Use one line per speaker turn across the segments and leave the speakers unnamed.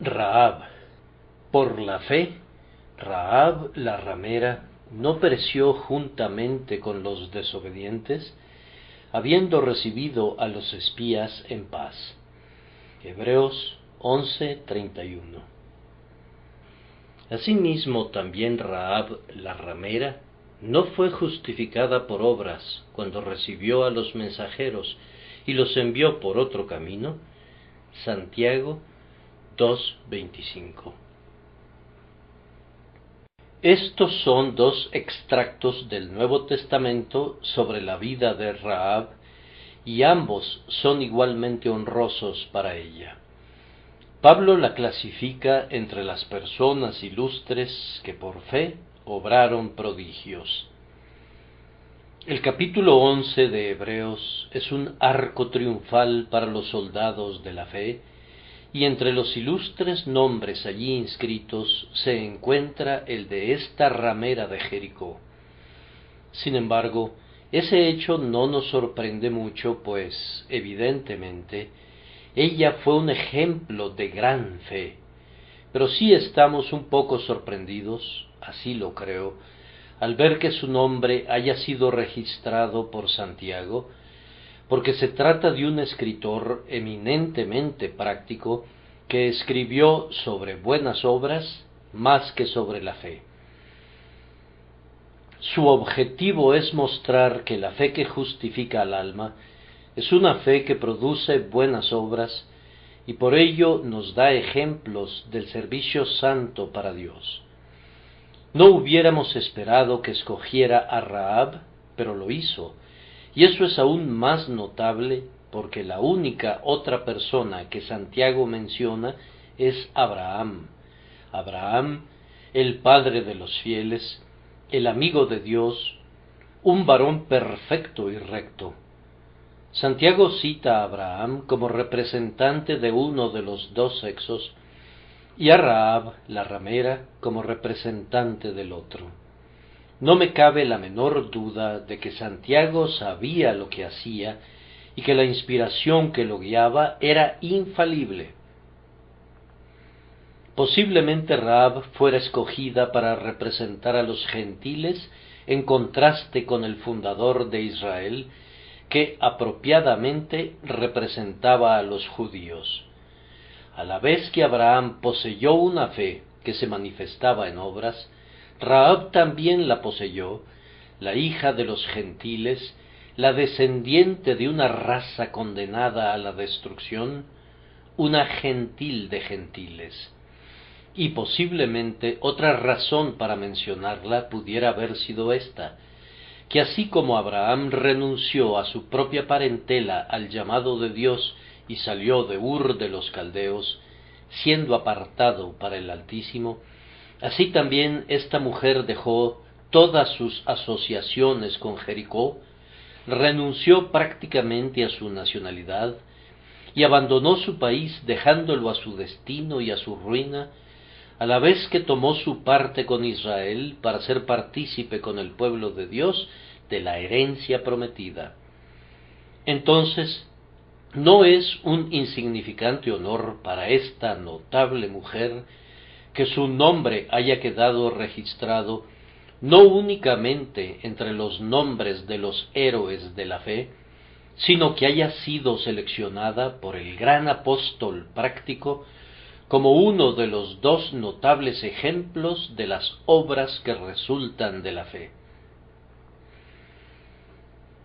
Rahab. Por la fe, Rahab la ramera no pereció juntamente con los desobedientes, habiendo recibido a los espías en paz. Hebreos 11:31. Asimismo también Rahab la ramera no fue justificada por obras cuando recibió a los mensajeros y los envió por otro camino. Santiago 2:25. Estos son dos extractos del Nuevo Testamento sobre la vida de Rahab, y ambos son igualmente honrosos para ella. Pablo la clasifica entre las personas ilustres que por fe obraron prodigios. El capítulo 11 de Hebreos es un arco triunfal para los soldados de la fe, y entre los ilustres nombres allí inscritos se encuentra el de esta ramera de Jericó. Sin embargo, ese hecho no nos sorprende mucho, pues, evidentemente, ella fue un ejemplo de gran fe. Pero sí estamos un poco sorprendidos, así lo creo, al ver que su nombre haya sido registrado por Santiago, porque se trata de un escritor eminentemente práctico que escribió sobre buenas obras más que sobre la fe. Su objetivo es mostrar que la fe que justifica al alma es una fe que produce buenas obras, y por ello nos da ejemplos del servicio santo para Dios. No hubiéramos esperado que escogiera a Rahab, pero lo hizo, y eso es aún más notable porque la única otra persona que Santiago menciona es Abraham. Abraham, el padre de los fieles, el amigo de Dios, un varón perfecto y recto. Santiago cita a Abraham como representante de uno de los dos sexos y a Rahab, la ramera, como representante del otro. No me cabe la menor duda de que Santiago sabía lo que hacía y que la inspiración que lo guiaba era infalible. Posiblemente Rahab fuera escogida para representar a los gentiles en contraste con el fundador de Israel, que apropiadamente representaba a los judíos. A la vez que Abraham poseyó una fe que se manifestaba en obras, Rahab también la poseyó, la hija de los gentiles, la descendiente de una raza condenada a la destrucción, una gentil de gentiles. Y posiblemente otra razón para mencionarla pudiera haber sido esta, que así como Abraham renunció a su propia parentela al llamado de Dios y salió de Ur de los Caldeos, siendo apartado para el Altísimo, así también esta mujer dejó todas sus asociaciones con Jericó, renunció prácticamente a su nacionalidad y abandonó su país dejándolo a su destino y a su ruina, a la vez que tomó su parte con Israel para ser partícipe con el pueblo de Dios de la herencia prometida. Entonces, no es un insignificante honor para esta notable mujer que su nombre haya quedado registrado no únicamente entre los nombres de los héroes de la fe, sino que haya sido seleccionada por el gran apóstol práctico como uno de los dos notables ejemplos de las obras que resultan de la fe.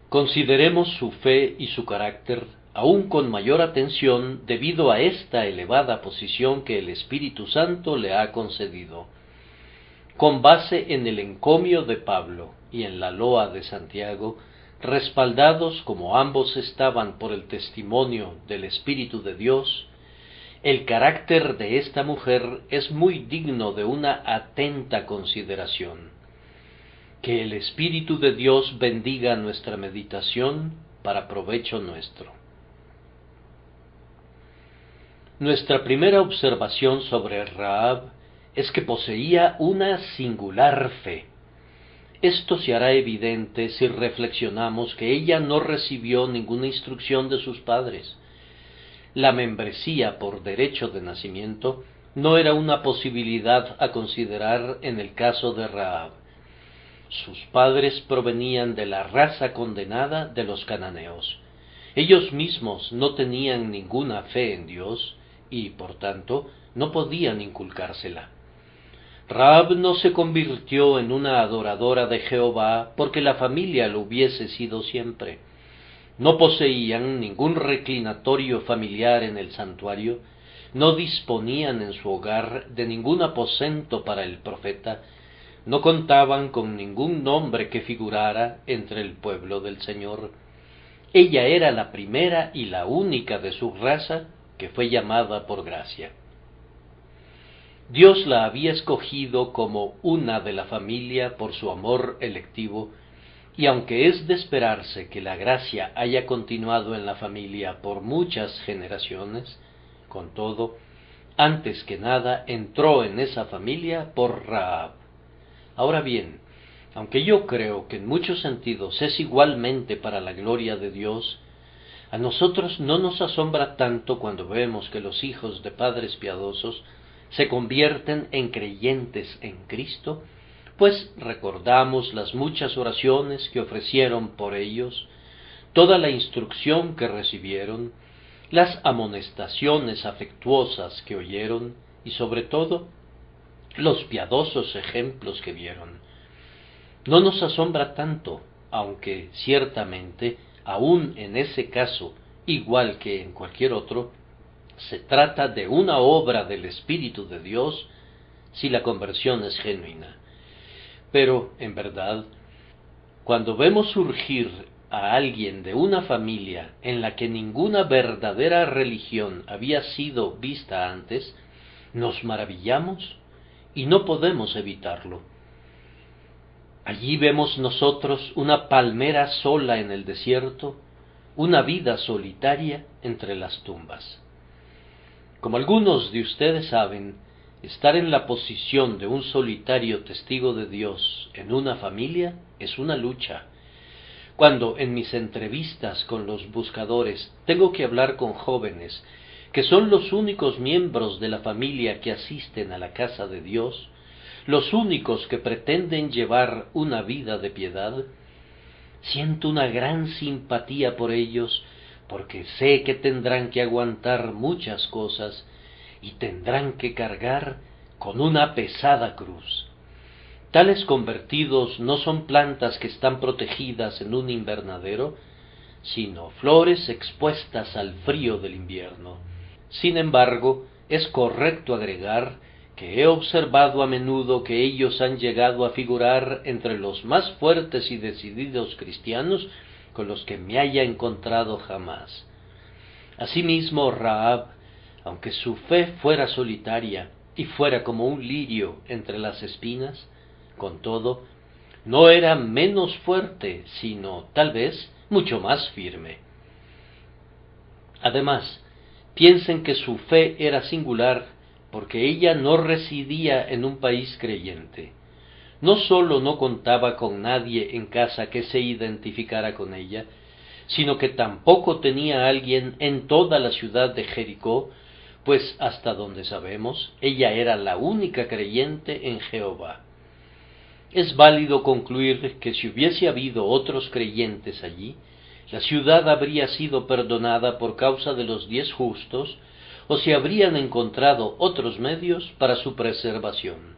Consideremos su fe y su carácter aún con mayor atención debido a esta elevada posición que el Espíritu Santo le ha concedido. Con base en el encomio de Pablo y en la loa de Santiago, respaldados como ambos estaban por el testimonio del Espíritu de Dios, el carácter de esta mujer es muy digno de una atenta consideración. Que el Espíritu de Dios bendiga nuestra meditación para provecho nuestro. Nuestra primera observación sobre Rahab es que poseía una singular fe. Esto se hará evidente si reflexionamos que ella no recibió ninguna instrucción de sus padres. La membresía por derecho de nacimiento no era una posibilidad a considerar en el caso de Rahab. Sus padres provenían de la raza condenada de los cananeos. Ellos mismos no tenían ninguna fe en Dios y, por tanto, no podían inculcársela. Rahab no se convirtió en una adoradora de Jehová porque la familia lo hubiese sido siempre. No poseían ningún reclinatorio familiar en el santuario, no disponían en su hogar de ningún aposento para el profeta, no contaban con ningún nombre que figurara entre el pueblo del Señor. Ella era la primera y la única de su raza que fue llamada por gracia. Dios la había escogido como una de la familia por su amor electivo, y aunque es de esperarse que la gracia haya continuado en la familia por muchas generaciones, con todo, antes que nada entró en esa familia por Rahab. Ahora bien, aunque yo creo que en muchos sentidos es igualmente para la gloria de Dios, a nosotros no nos asombra tanto cuando vemos que los hijos de padres piadosos se convierten en creyentes en Cristo, pues recordamos las muchas oraciones que ofrecieron por ellos, toda la instrucción que recibieron, las amonestaciones afectuosas que oyeron y sobre todo los piadosos ejemplos que vieron. No nos asombra tanto, aunque ciertamente, aun en ese caso, igual que en cualquier otro, se trata de una obra del Espíritu de Dios si la conversión es genuina. Pero, en verdad, cuando vemos surgir a alguien de una familia en la que ninguna verdadera religión había sido vista antes, nos maravillamos y no podemos evitarlo. Allí vemos nosotros una palmera sola en el desierto, una vida solitaria entre las tumbas. Como algunos de ustedes saben, estar en la posición de un solitario testigo de Dios en una familia es una lucha. Cuando en mis entrevistas con los buscadores tengo que hablar con jóvenes que son los únicos miembros de la familia que asisten a la casa de Dios, los únicos que pretenden llevar una vida de piedad, siento una gran simpatía por ellos, porque sé que tendrán que aguantar muchas cosas y tendrán que cargar con una pesada cruz. Tales convertidos no son plantas que están protegidas en un invernadero, sino flores expuestas al frío del invierno. Sin embargo, es correcto agregar que he observado a menudo que ellos han llegado a figurar entre los más fuertes y decididos cristianos con los que me haya encontrado jamás. Asimismo, Rahab, aunque su fe fuera solitaria y fuera como un lirio entre las espinas, con todo, no era menos fuerte, sino, tal vez, mucho más firme. Además, piensen que su fe era singular porque ella no residía en un país creyente. No sólo no contaba con nadie en casa que se identificara con ella, sino que tampoco tenía alguien en toda la ciudad de Jericó, pues hasta donde sabemos, ella era la única creyente en Jehová. Es válido concluir que si hubiese habido otros creyentes allí, la ciudad habría sido perdonada por causa de los 10 justos, o se habrían encontrado otros medios para su preservación.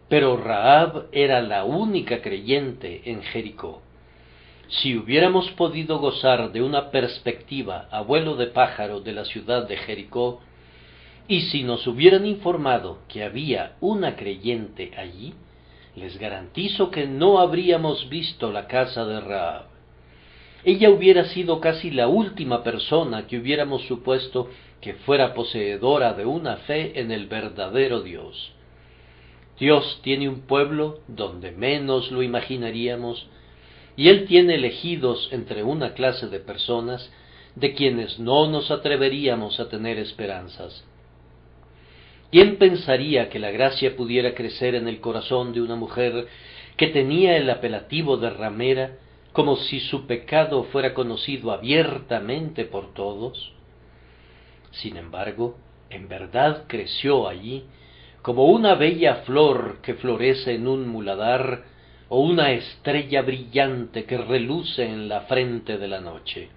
Pero Rahab era la única creyente en Jericó. Si hubiéramos podido gozar de una perspectiva a vuelo de pájaro de la ciudad de Jericó, y si nos hubieran informado que había una creyente allí, les garantizo que no habríamos visto la casa de Rahab. Ella hubiera sido casi la última persona que hubiéramos supuesto que fuera poseedora de una fe en el verdadero Dios. Dios tiene un pueblo donde menos lo imaginaríamos, y Él tiene elegidos entre una clase de personas de quienes no nos atreveríamos a tener esperanzas. ¿Quién pensaría que la gracia pudiera crecer en el corazón de una mujer que tenía el apelativo de ramera, como si su pecado fuera conocido abiertamente por todos? Sin embargo, En verdad creció allí, como una bella flor que florece en un muladar, o una estrella brillante que reluce en la frente de la noche.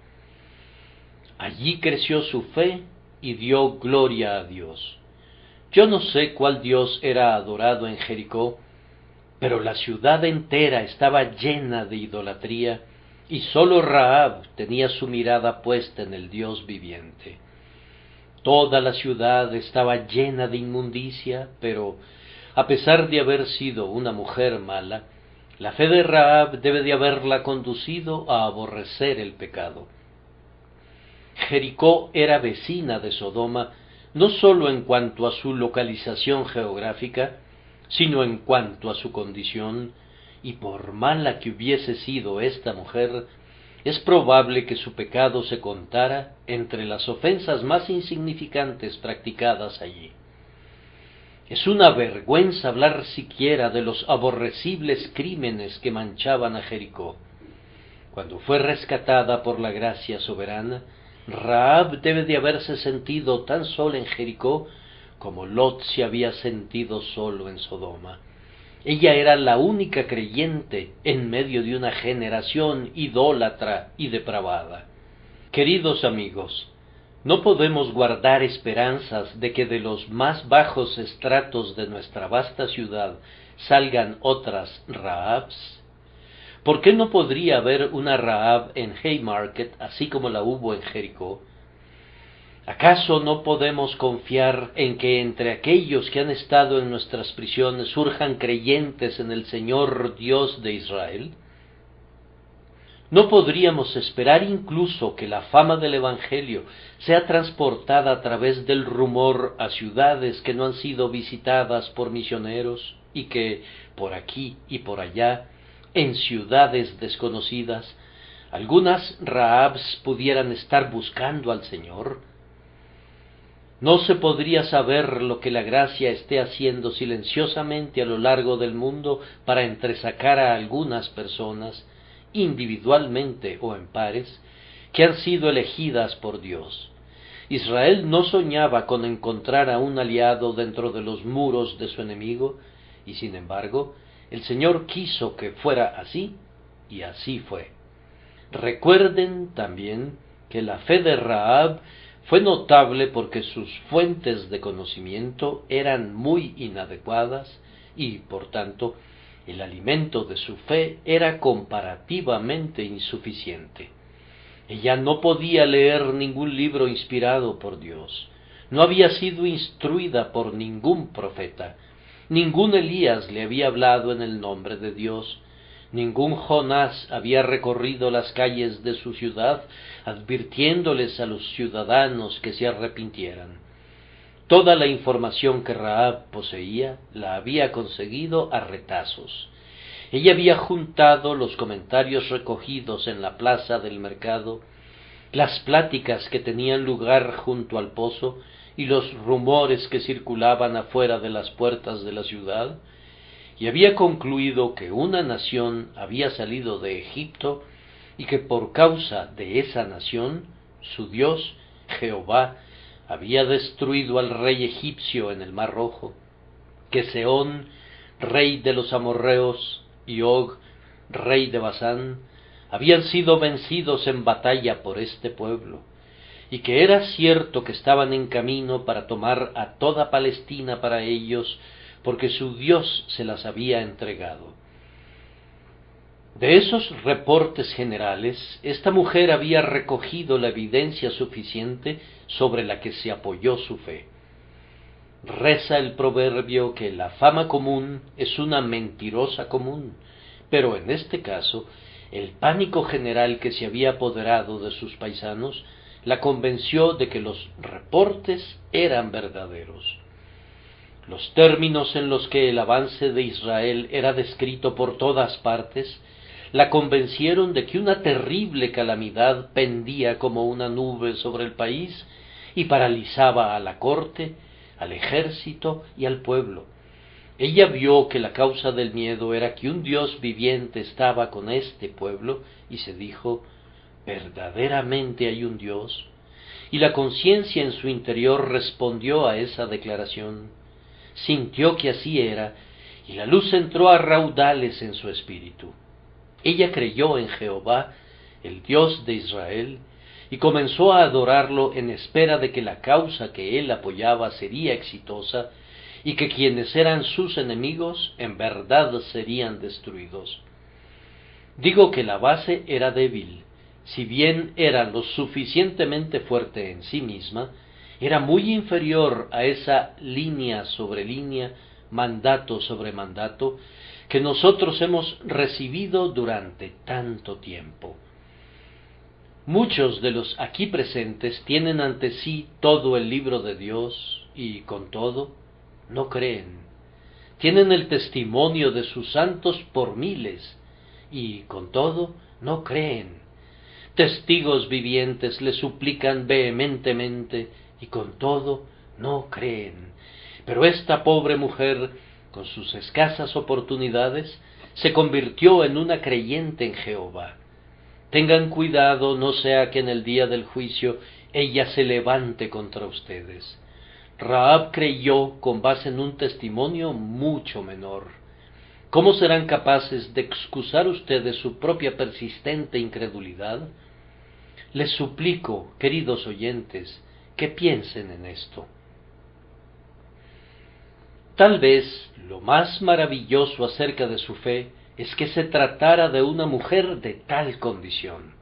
Allí creció su fe y dio gloria a Dios. Yo no sé cuál Dios era adorado en Jericó, pero la ciudad entera estaba llena de idolatría, y sólo Rahab tenía su mirada puesta en el Dios viviente. Toda la ciudad estaba llena de inmundicia, pero, a pesar de haber sido una mujer mala, la fe de Rahab debe de haberla conducido a aborrecer el pecado. Jericó era vecina de Sodoma, no sólo en cuanto a su localización geográfica, sino en cuanto a su condición, y por mala que hubiese sido esta mujer, es probable que su pecado se contara entre las ofensas más insignificantes practicadas allí. Es una vergüenza hablar siquiera de los aborrecibles crímenes que manchaban a Jericó. Cuando fue rescatada por la gracia soberana, Rahab debe de haberse sentido tan sola en Jericó como Lot se había sentido solo en Sodoma. Ella era la única creyente en medio de una generación idólatra y depravada. Queridos amigos, no podemos guardar esperanzas de que de los más bajos estratos de nuestra vasta ciudad salgan otras Rahabs. ¿Por qué no podría haber una Rahab en Haymarket así como la hubo en Jericó? ¿Acaso no podemos confiar en que entre aquellos que han estado en nuestras prisiones surjan creyentes en el Señor Dios de Israel? ¿No podríamos esperar incluso que la fama del Evangelio sea transportada a través del rumor a ciudades que no han sido visitadas por misioneros y que, por aquí y por allá, en ciudades desconocidas, algunas Rahabs pudieran estar buscando al Señor? ¿No se podría saber lo que la gracia esté haciendo silenciosamente a lo largo del mundo para entresacar a algunas personas, individualmente o en pares, que han sido elegidas por Dios? Israel no soñaba con encontrar a un aliado dentro de los muros de su enemigo, y sin embargo, el Señor quiso que fuera así, y así fue. Recuerden también que la fe de Rahab fue notable porque sus fuentes de conocimiento eran muy inadecuadas y, por tanto, el alimento de su fe era comparativamente insuficiente. Ella no podía leer ningún libro inspirado por Dios, no había sido instruida por ningún profeta, ningún Elías le había hablado en el nombre de Dios, ningún Jonás había recorrido las calles de su ciudad advirtiéndoles a los ciudadanos que se arrepintieran. Toda la información que Rahab poseía la había conseguido a retazos. Ella había juntado los comentarios recogidos en la plaza del mercado, las pláticas que tenían lugar junto al pozo y los rumores que circulaban afuera de las puertas de la ciudad, y había concluido que una nación había salido de Egipto y que por causa de esa nación, su Dios, Jehová, había destruido al rey egipcio en el Mar Rojo, que Sehón, rey de los amorreos, y Og, rey de Basán, habían sido vencidos en batalla por este pueblo, y que era cierto que estaban en camino para tomar a toda Palestina para ellos, porque su Dios se las había entregado. De esos reportes generales, esta mujer había recogido la evidencia suficiente sobre la que se apoyó su fe. Reza el proverbio que la fama común es una mentirosa común, pero en este caso, el pánico general que se había apoderado de sus paisanos la convenció de que los reportes eran verdaderos. Los términos en los que el avance de Israel era descrito por todas partes la convencieron de que una terrible calamidad pendía como una nube sobre el país y paralizaba a la corte, al ejército y al pueblo. Ella vio que la causa del miedo era que un Dios viviente estaba con este pueblo y se dijo: ¿verdaderamente hay un Dios? y la conciencia en su interior respondió a esa declaración. Sintió que así era, y la luz entró a raudales en su espíritu. Ella creyó en Jehová, el Dios de Israel, y comenzó a adorarlo en espera de que la causa que él apoyaba sería exitosa, y que quienes eran sus enemigos en verdad serían destruidos. Digo que la base era débil, si bien era lo suficientemente fuerte en sí misma, era muy inferior a esa línea sobre línea, mandato sobre mandato, que nosotros hemos recibido durante tanto tiempo. Muchos de los aquí presentes tienen ante sí todo el libro de Dios y, con todo, no creen. Tienen el testimonio de sus santos por miles y, con todo, no creen. Testigos vivientes le suplican vehementemente y, con todo, no creen. Pero esta pobre mujer, con sus escasas oportunidades, se convirtió en una creyente en Jehová. Tengan cuidado, no sea que en el día del juicio ella se levante contra ustedes. Rahab creyó con base en un testimonio mucho menor. ¿Cómo serán capaces de excusar ustedes su propia persistente incredulidad? Les suplico, queridos oyentes, que piensen en esto. Tal vez lo más maravilloso acerca de su fe es que se tratara de una mujer de tal condición.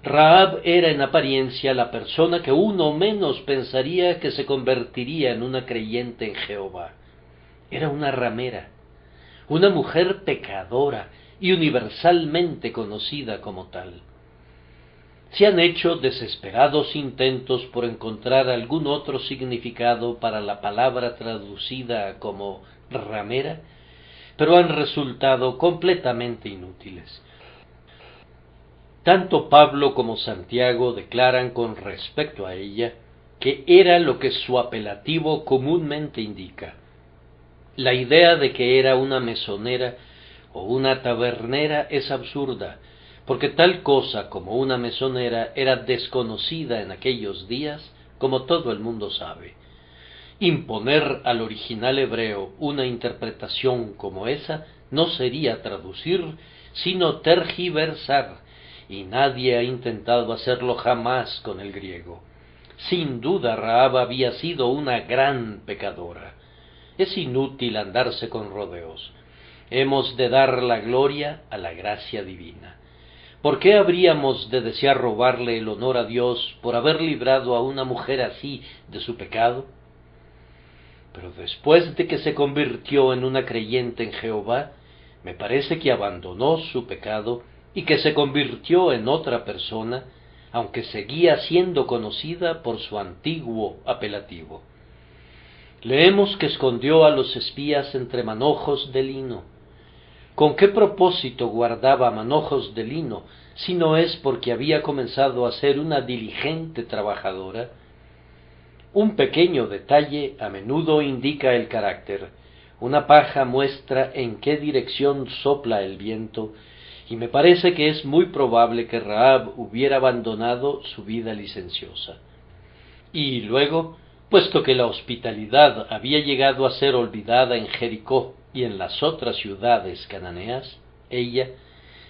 Rahab era en apariencia la persona que uno menos pensaría que se convertiría en una creyente en Jehová. Era una ramera, una mujer pecadora y universalmente conocida como tal. Se han hecho desesperados intentos por encontrar algún otro significado para la palabra traducida como ramera, pero han resultado completamente inútiles. Tanto Pablo como Santiago declaran con respecto a ella que era lo que su apelativo comúnmente indica. La idea de que era una mesonera o una tabernera es absurda, porque tal cosa como una mesonera era desconocida en aquellos días, como todo el mundo sabe. Imponer al original hebreo una interpretación como esa no sería traducir, sino tergiversar, y nadie ha intentado hacerlo jamás con el griego. Sin duda Rahab había sido una gran pecadora. Es inútil andarse con rodeos. Hemos de dar la gloria a la gracia divina. ¿Por qué habríamos de desear robarle el honor a Dios por haber librado a una mujer así de su pecado? Pero después de que se convirtió en una creyente en Jehová, me parece que abandonó su pecado y que se convirtió en otra persona, aunque seguía siendo conocida por su antiguo apelativo. Leemos que escondió a los espías entre manojos de lino. ¿Con qué propósito guardaba manojos de lino, si no es porque había comenzado a ser una diligente trabajadora? Un pequeño detalle a menudo indica el carácter. Una paja muestra en qué dirección sopla el viento, y me parece que es muy probable que Rahab hubiera abandonado su vida licenciosa. Y luego, puesto que la hospitalidad había llegado a ser olvidada en Jericó y en las otras ciudades cananeas, ella,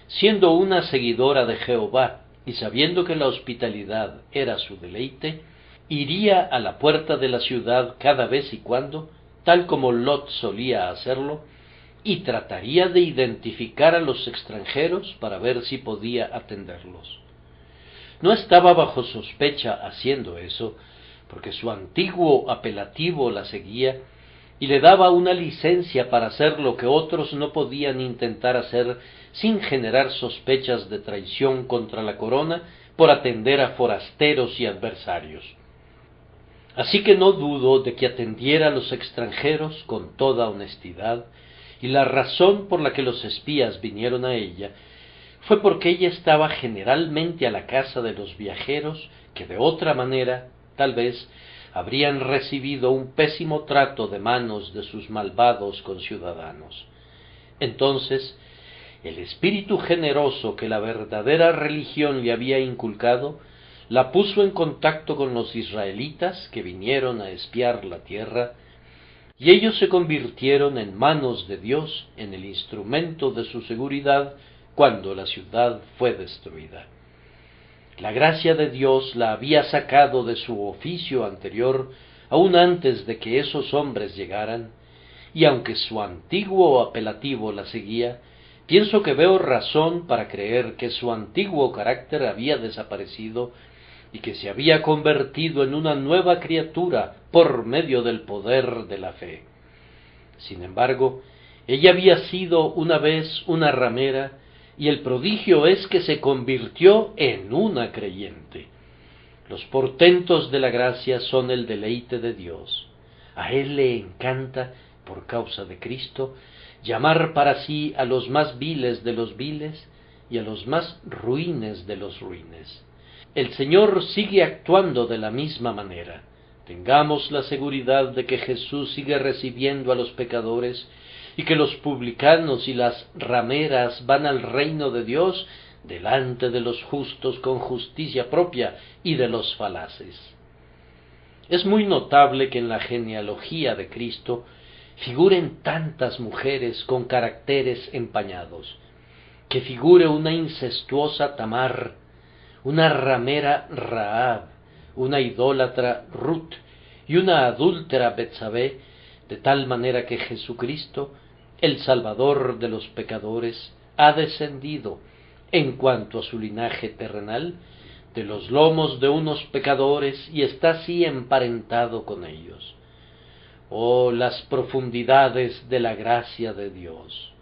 siendo una seguidora de Jehová y sabiendo que la hospitalidad era su deleite, iría a la puerta de la ciudad cada vez y cuando, tal como Lot solía hacerlo, y trataría de identificar a los extranjeros para ver si podía atenderlos. No estaba bajo sospecha haciendo eso, porque su antiguo apelativo la seguía y le daba una licencia para hacer lo que otros no podían intentar hacer sin generar sospechas de traición contra la corona por atender a forasteros y adversarios. Así que no dudo de que atendiera a los extranjeros con toda honestidad, y la razón por la que los espías vinieron a ella fue porque ella estaba generalmente a la casa de los viajeros que de otra manera, tal vez, habrían recibido un pésimo trato de manos de sus malvados conciudadanos. Entonces, el espíritu generoso que la verdadera religión le había inculcado la puso en contacto con los israelitas que vinieron a espiar la tierra, y ellos se convirtieron en manos de Dios, en el instrumento de su seguridad cuando la ciudad fue destruida. La gracia de Dios la había sacado de su oficio anterior, aún antes de que esos hombres llegaran, y aunque su antiguo apelativo la seguía, pienso que veo razón para creer que su antiguo carácter había desaparecido y que se había convertido en una nueva criatura por medio del poder de la fe. Sin embargo, ella había sido una vez una ramera, y el prodigio es que se convirtió en una creyente. Los portentos de la gracia son el deleite de Dios. A Él le encanta, por causa de Cristo, llamar para sí a los más viles de los viles y a los más ruines de los ruines. El Señor sigue actuando de la misma manera. Tengamos la seguridad de que Jesús sigue recibiendo a los pecadores y que los publicanos y las rameras van al reino de Dios delante de los justos con justicia propia y de los falaces. Es muy notable que en la genealogía de Cristo figuren tantas mujeres con caracteres empañados, que figure una incestuosa Tamar, una ramera Rahab, una idólatra Ruth y una adúltera Betsabé, de tal manera que Jesucristo, el Salvador de los pecadores, ha descendido, en cuanto a su linaje terrenal, de los lomos de unos pecadores y está así emparentado con ellos. Oh, las profundidades de la gracia de Dios!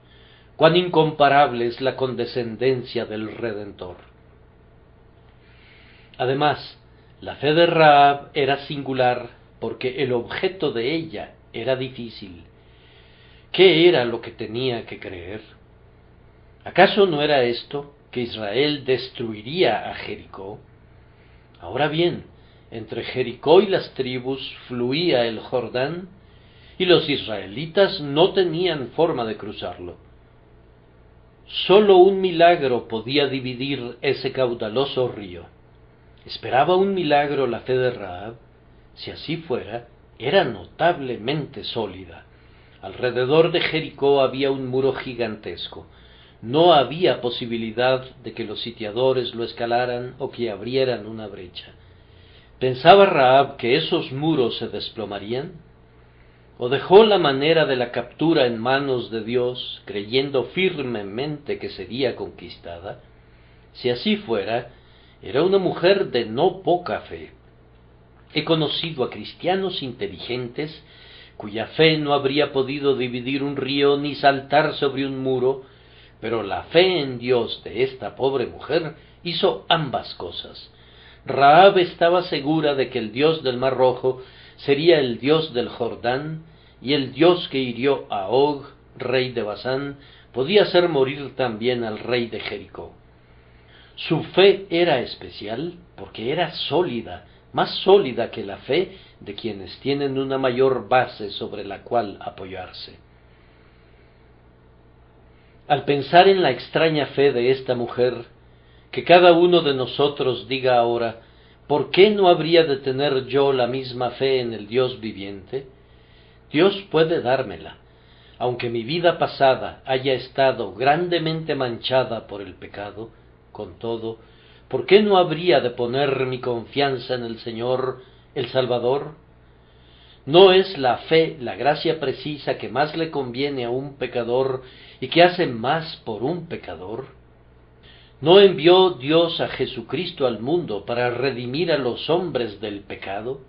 Cuán incomparable es la condescendencia del Redentor. Además, la fe de Rahab era singular porque el objeto de ella era difícil. ¿Qué era lo que tenía que creer? ¿Acaso no era esto, que Israel destruiría a Jericó? Ahora bien, entre Jericó y las tribus fluía el Jordán, y los israelitas no tenían forma de cruzarlo. Sólo un milagro podía dividir ese caudaloso río. ¿Esperaba un milagro la fe de Rahab? Si así fuera, era notablemente sólida. Alrededor de Jericó había un muro gigantesco. No había posibilidad de que los sitiadores lo escalaran o que abrieran una brecha. ¿Pensaba Rahab que esos muros se desplomarían? ¿O dejó la manera de la captura en manos de Dios, creyendo firmemente que sería conquistada? Si así fuera, era una mujer de no poca fe. He conocido a cristianos inteligentes cuya fe no habría podido dividir un río ni saltar sobre un muro, pero la fe en Dios de esta pobre mujer hizo ambas cosas. Rahab estaba segura de que el Dios del Mar Rojo sería el Dios del Jordán, y el Dios que hirió a Og, rey de Basán, podía hacer morir también al rey de Jericó. Su fe era especial porque era sólida, más sólida que la fe de quienes tienen una mayor base sobre la cual apoyarse. Al pensar en la extraña fe de esta mujer, que cada uno de nosotros diga ahora, ¿por qué no habría de tener yo la misma fe en el Dios viviente? Dios puede dármela, aunque mi vida pasada haya estado grandemente manchada por el pecado. Con todo, ¿por qué no habría de poner mi confianza en el Señor, el Salvador? ¿No es la fe la gracia precisa que más le conviene a un pecador y que hace más por un pecador? ¿No envió Dios a Jesucristo al mundo para redimir a los hombres del pecado?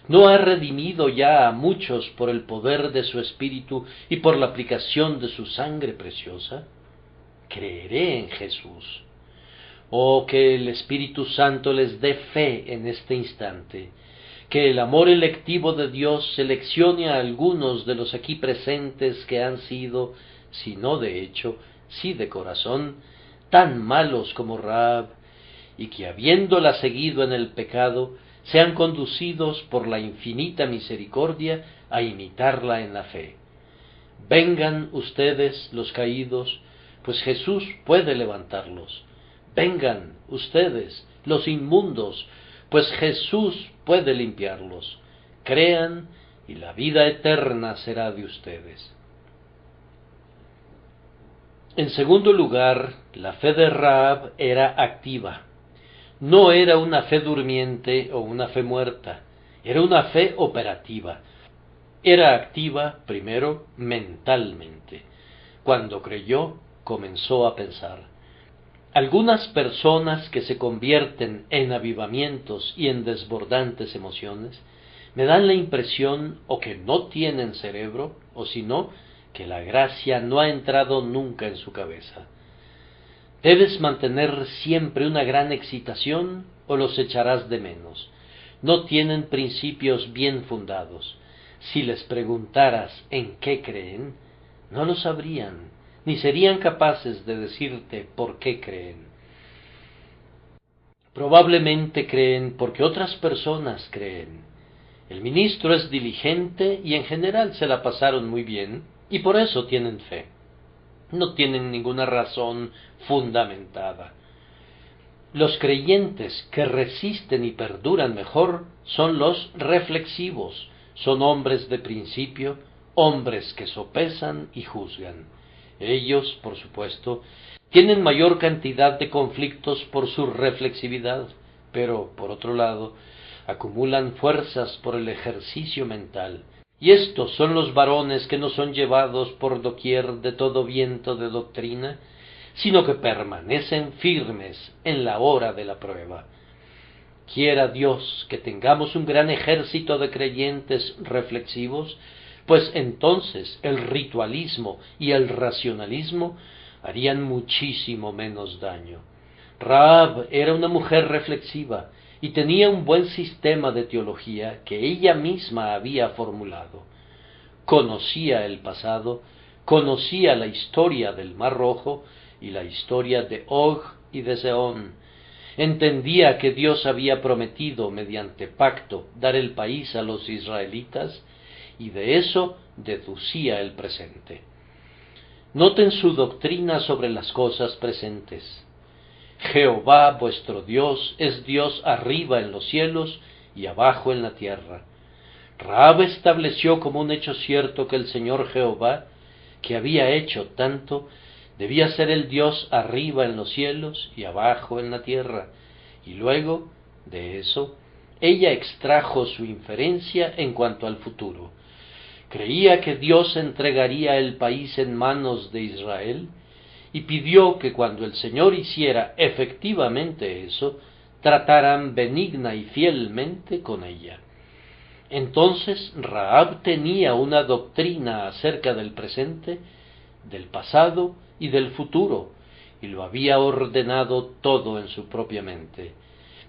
¿No ha redimido ya a muchos por el poder de su Espíritu y por la aplicación de su sangre preciosa? Creeré en Jesús. Oh, que el Espíritu Santo les dé fe en este instante, que el amor electivo de Dios seleccione a algunos de los aquí presentes que han sido, si no de hecho, sí de corazón, tan malos como Rahab, y que habiéndola seguido en el pecado, sean conducidos por la infinita misericordia a imitarla en la fe. Vengan ustedes los caídos, pues Jesús puede levantarlos. Vengan ustedes, los inmundos, pues Jesús puede limpiarlos. Crean y la vida eterna será de ustedes. En segundo lugar, la fe de Rahab era activa. No era una fe durmiente o una fe muerta, era una fe operativa. Era activa, primero, mentalmente. Cuando creyó, comenzó a pensar. Algunas personas que se convierten en avivamientos y en desbordantes emociones me dan la impresión o que no tienen cerebro, o si no, que la gracia no ha entrado nunca en su cabeza. Debes mantener siempre una gran excitación o los echarás de menos. No tienen principios bien fundados. Si les preguntaras en qué creen, no lo sabrían, ni serían capaces de decirte por qué creen. Probablemente creen porque otras personas creen. El ministro es diligente y en general se la pasaron muy bien, y por eso tienen fe. No tienen ninguna razón fundamentada. Los creyentes que resisten y perduran mejor son los reflexivos, son hombres de principio, hombres que sopesan y juzgan. Ellos, por supuesto, tienen mayor cantidad de conflictos por su reflexividad, pero, por otro lado, acumulan fuerzas por el ejercicio mental. Y estos son los varones que no son llevados por doquier de todo viento de doctrina, sino que permanecen firmes en la hora de la prueba. Quiera Dios que tengamos un gran ejército de creyentes reflexivos, pues entonces el ritualismo y el racionalismo harían muchísimo menos daño. Rahab era una mujer reflexiva y tenía un buen sistema de teología que ella misma había formulado. Conocía el pasado, conocía la historia del Mar Rojo y la historia de Og y de Sehón. Entendía que Dios había prometido mediante pacto dar el país a los israelitas y de eso deducía el presente. Noten su doctrina sobre las cosas presentes. Jehová vuestro Dios es Dios arriba en los cielos y abajo en la tierra. Rahab estableció como un hecho cierto que el Señor Jehová, que había hecho tanto, debía ser el Dios arriba en los cielos y abajo en la tierra, y luego, de eso, ella extrajo su inferencia en cuanto al futuro. Creía que Dios entregaría el país en manos de Israel, y pidió que cuando el Señor hiciera efectivamente eso, trataran benigna y fielmente con ella. Entonces Rahab tenía una doctrina acerca del presente, del pasado y del futuro, y lo había ordenado todo en su propia mente.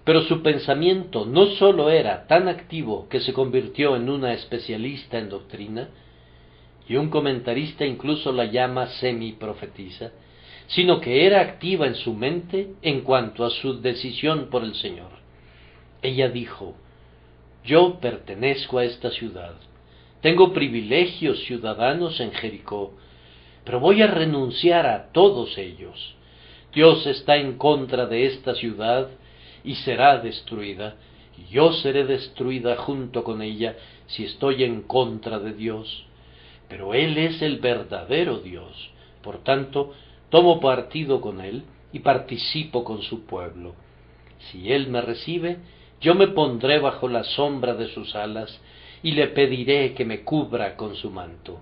Pero su pensamiento no sólo era tan activo que se convirtió en una especialista en doctrina, y un comentarista incluso la llama semiprofetisa, sino que era activa en su mente en cuanto a su decisión por el Señor. Ella dijo: yo pertenezco a esta ciudad, tengo privilegios ciudadanos en Jericó, pero voy a renunciar a todos ellos. Dios está en contra de esta ciudad y será destruida, y yo seré destruida junto con ella si estoy en contra de Dios. Pero Él es el verdadero Dios, por tanto, tomo partido con Él y participo con su pueblo. Si Él me recibe, yo me pondré bajo la sombra de sus alas y le pediré que me cubra con su manto.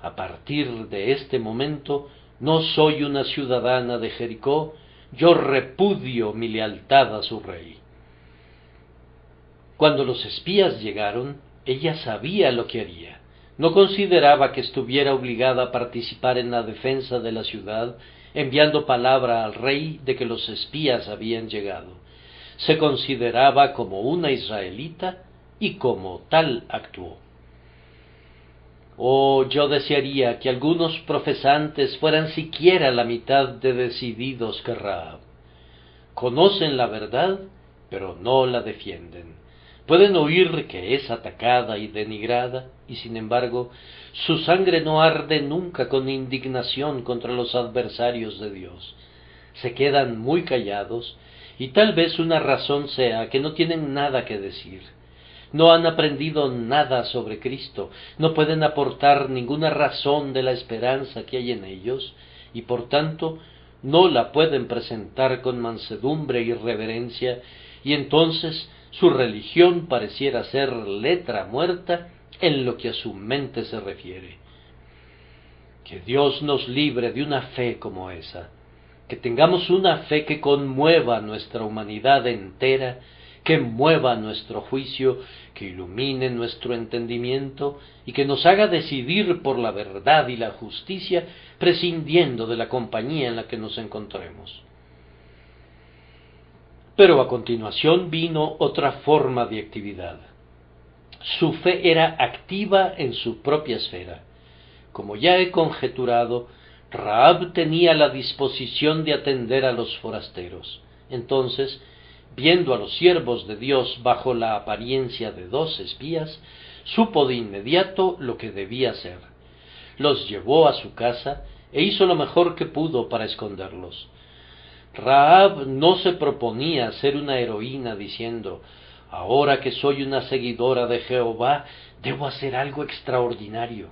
A partir de este momento, no soy una ciudadana de Jericó, yo repudio mi lealtad a su rey. Cuando los espías llegaron, ella sabía lo que haría. No consideraba que estuviera obligada a participar en la defensa de la ciudad, enviando palabra al rey de que los espías habían llegado. Se consideraba como una israelita y como tal actuó. Oh, yo desearía que algunos profesantes fueran siquiera la mitad de decididos que Rahab. Conocen la verdad, pero no la defienden. Pueden oír que es atacada y denigrada, y sin embargo, su sangre no arde nunca con indignación contra los adversarios de Dios. Se quedan muy callados Y tal vez una razón sea que no tienen nada que decir. No han aprendido nada sobre Cristo, no pueden aportar ninguna razón de la esperanza que hay en ellos, y por tanto no la pueden presentar con mansedumbre y reverencia, y entonces su religión pareciera ser letra muerta en lo que a su mente se refiere. Que Dios nos libre de una fe como esa, que tengamos una fe que conmueva nuestra humanidad entera, que mueva nuestro juicio, que ilumine nuestro entendimiento y que nos haga decidir por la verdad y la justicia, prescindiendo de la compañía en la que nos encontremos. Pero a continuación vino otra forma de actividad. Su fe era activa en su propia esfera. Como ya he conjeturado, Rahab tenía la disposición de atender a los forasteros. Entonces, viendo a los siervos de Dios bajo la apariencia de 2 espías, supo de inmediato lo que debía hacer. Los llevó a su casa e hizo lo mejor que pudo para esconderlos. Rahab no se proponía ser una heroína diciendo: ahora que soy una seguidora de Jehová, debo hacer algo extraordinario.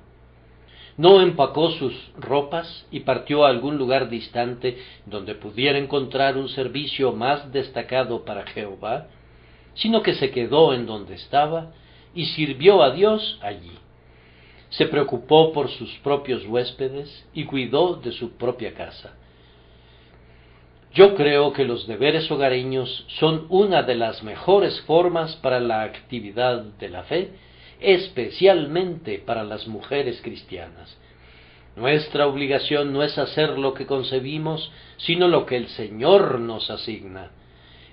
No empacó sus ropas y partió a algún lugar distante donde pudiera encontrar un servicio más destacado para Jehová, sino que se quedó en donde estaba y sirvió a Dios allí. Se preocupó por sus propios huéspedes y cuidó de su propia casa. Yo creo que los deberes hogareños son una de las mejores formas para la actividad de la fe, especialmente para las mujeres cristianas. Nuestra obligación no es hacer lo que concebimos, sino lo que el Señor nos asigna.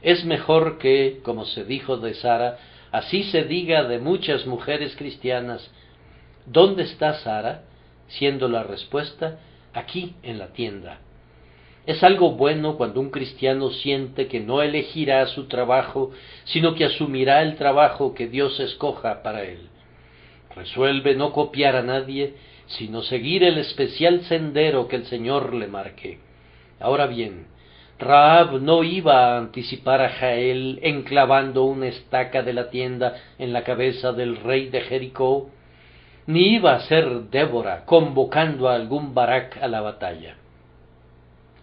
Es mejor que, como se dijo de Sara, así se diga de muchas mujeres cristianas: ¿dónde está Sara?, siendo la respuesta: aquí en la tienda. Es algo bueno cuando un cristiano siente que no elegirá su trabajo, sino que asumirá el trabajo que Dios escoja para él. Resuelve no copiar a nadie, sino seguir el especial sendero que el Señor le marque. Ahora bien, Rahab no iba a anticipar a Jael enclavando una estaca de la tienda en la cabeza del rey de Jericó, ni iba a ser Débora convocando a algún Barak a la batalla.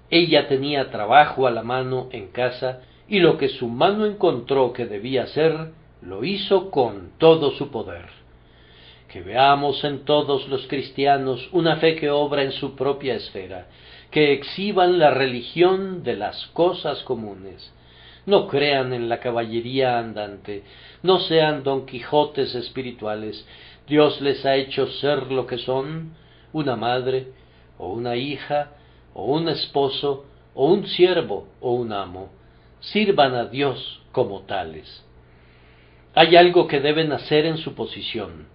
Ella tenía trabajo a la mano en casa, y lo que su mano encontró que debía hacer, lo hizo con todo su poder. Que veamos en todos los cristianos una fe que obra en su propia esfera, que exhiban la religión de las cosas comunes. No crean en la caballería andante, no sean Don Quijotes espirituales. Dios les ha hecho ser lo que son: una madre, o una hija, o un esposo, o un siervo, o un amo. Sirvan a Dios como tales. Hay algo que deben hacer en su posición.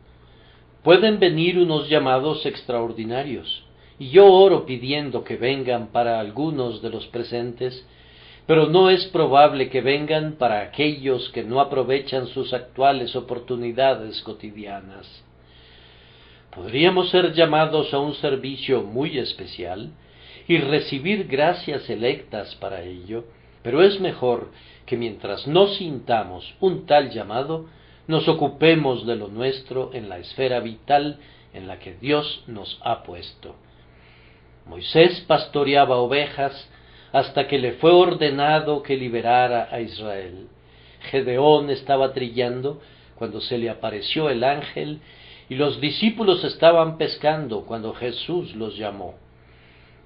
Pueden venir unos llamados extraordinarios, y yo oro pidiendo que vengan para algunos de los presentes, pero no es probable que vengan para aquellos que no aprovechan sus actuales oportunidades cotidianas. Podríamos ser llamados a un servicio muy especial y recibir gracias electas para ello, pero es mejor que mientras no sintamos un tal llamado, nos ocupemos de lo nuestro en la esfera vital en la que Dios nos ha puesto. Moisés pastoreaba ovejas hasta que le fue ordenado que liberara a Israel. Gedeón estaba trillando cuando se le apareció el ángel, y los discípulos estaban pescando cuando Jesús los llamó.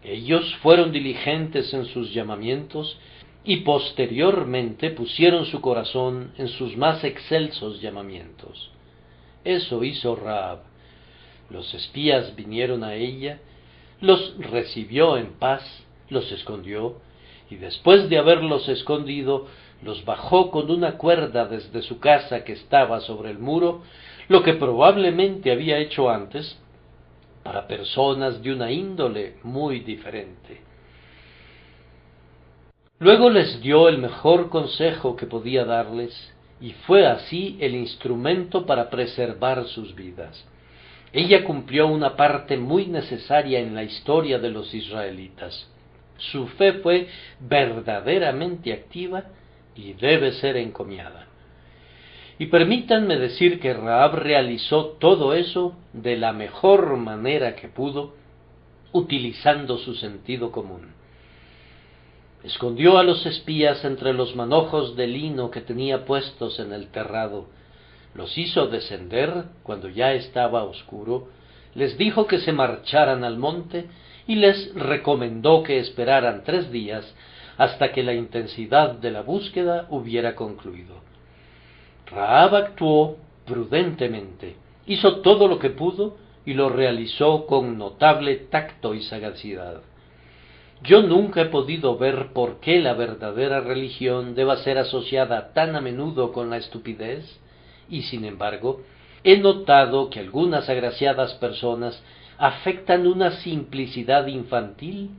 Ellos fueron diligentes en sus llamamientos y posteriormente pusieron su corazón en sus más excelsos llamamientos. Eso hizo Rahab. Los espías vinieron a ella, los recibió en paz, los escondió, y después de haberlos escondido, los bajó con una cuerda desde su casa que estaba sobre el muro, lo que probablemente había hecho antes para personas de una índole muy diferente. Luego les dio el mejor consejo que podía darles, y fue así el instrumento para preservar sus vidas. Ella cumplió una parte muy necesaria en la historia de los israelitas. Su fe fue verdaderamente activa y debe ser encomiada. Y permítanme decir que Rahab realizó todo eso de la mejor manera que pudo, utilizando su sentido común. Escondió a los espías entre los manojos de lino que tenía puestos en el terrado, los hizo descender cuando ya estaba oscuro, les dijo que se marcharan al monte y les recomendó que esperaran 3 días hasta que la intensidad de la búsqueda hubiera concluido. Rahab actuó prudentemente, hizo todo lo que pudo y lo realizó con notable tacto y sagacidad. Yo nunca he podido ver por qué la verdadera religión deba ser asociada tan a menudo con la estupidez, y sin embargo, he notado que algunas agraciadas personas afectan una simplicidad infantil,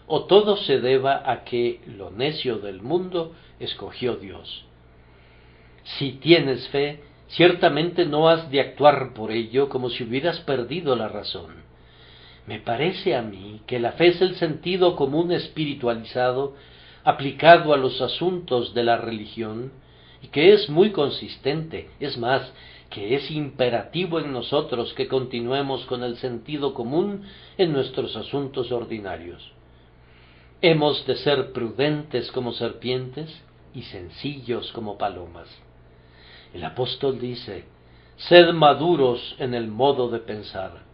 o todo se deba a que lo necio del mundo escogió Dios. Si tienes fe, ciertamente no has de actuar por ello como si hubieras perdido la razón. Me parece a mí que la fe es el sentido común espiritualizado aplicado a los asuntos de la religión y que es muy consistente, es más, que es imperativo en nosotros que continuemos con el sentido común en nuestros asuntos ordinarios. Hemos de ser prudentes como serpientes y sencillos como palomas. El apóstol dice, sed maduros en el modo de pensar.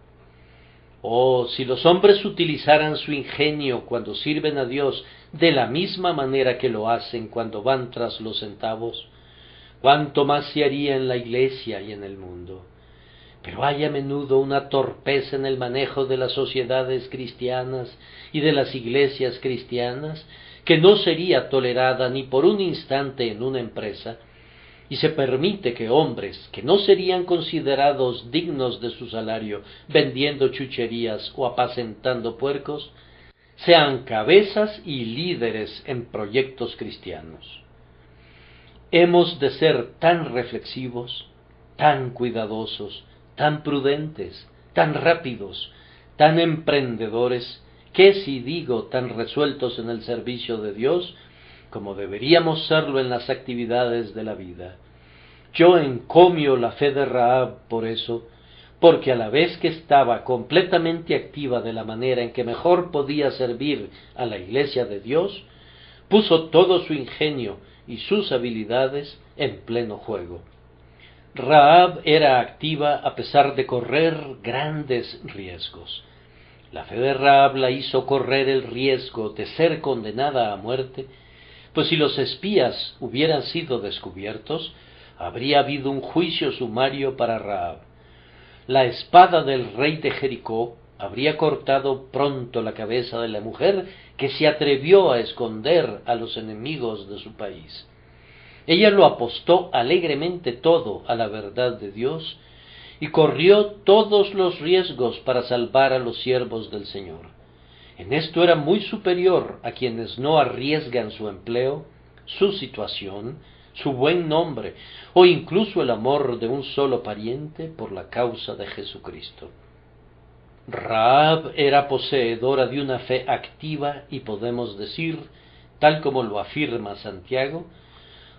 Oh, si los hombres utilizaran su ingenio cuando sirven a Dios de la misma manera que lo hacen cuando van tras los centavos, cuánto más se haría en la iglesia y en el mundo. Pero hay a menudo una torpeza en el manejo de las sociedades cristianas y de las iglesias cristianas que no sería tolerada ni por un instante en una empresa, y se permite que hombres que no serían considerados dignos de su salario vendiendo chucherías o apacentando puercos, sean cabezas y líderes en proyectos cristianos. Hemos de ser tan reflexivos, tan cuidadosos, tan prudentes, tan rápidos, tan emprendedores, que si digo tan resueltos en el servicio de Dios, como deberíamos serlo en las actividades de la vida. Yo encomio la fe de Rahab por eso, porque a la vez que estaba completamente activa de la manera en que mejor podía servir a la iglesia de Dios, puso todo su ingenio y sus habilidades en pleno juego. Rahab era activa a pesar de correr grandes riesgos. La fe de Rahab la hizo correr el riesgo de ser condenada a muerte, pues si los espías hubieran sido descubiertos, habría habido un juicio sumario para Rahab. La espada del rey de Jericó habría cortado pronto la cabeza de la mujer que se atrevió a esconder a los enemigos de su país. Ella lo apostó alegremente todo a la verdad de Dios y corrió todos los riesgos para salvar a los siervos del Señor. En esto era muy superior a quienes no arriesgan su empleo, su situación, su buen nombre o incluso el amor de un solo pariente por la causa de Jesucristo. Rahab era poseedora de una fe activa y podemos decir, tal como lo afirma Santiago,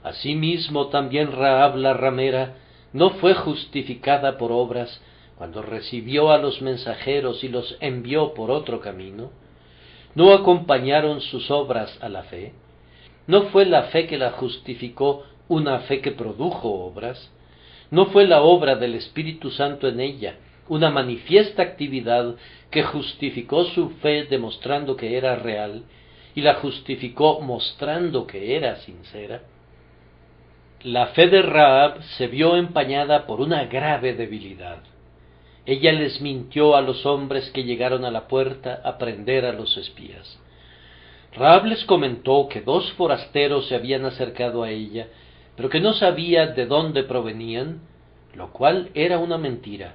asimismo también Rahab la ramera no fue justificada por obras cuando recibió a los mensajeros y los envió por otro camino. ¿No acompañaron sus obras a la fe? ¿No fue la fe que la justificó una fe que produjo obras? ¿No fue la obra del Espíritu Santo en ella una manifiesta actividad que justificó su fe demostrando que era real y la justificó mostrando que era sincera? La fe de Rahab se vio empañada por una grave debilidad. Ella les mintió a los hombres que llegaron a la puerta a prender a los espías. Rahab les comentó que 2 forasteros se habían acercado a ella, pero que no sabía de dónde provenían, lo cual era una mentira,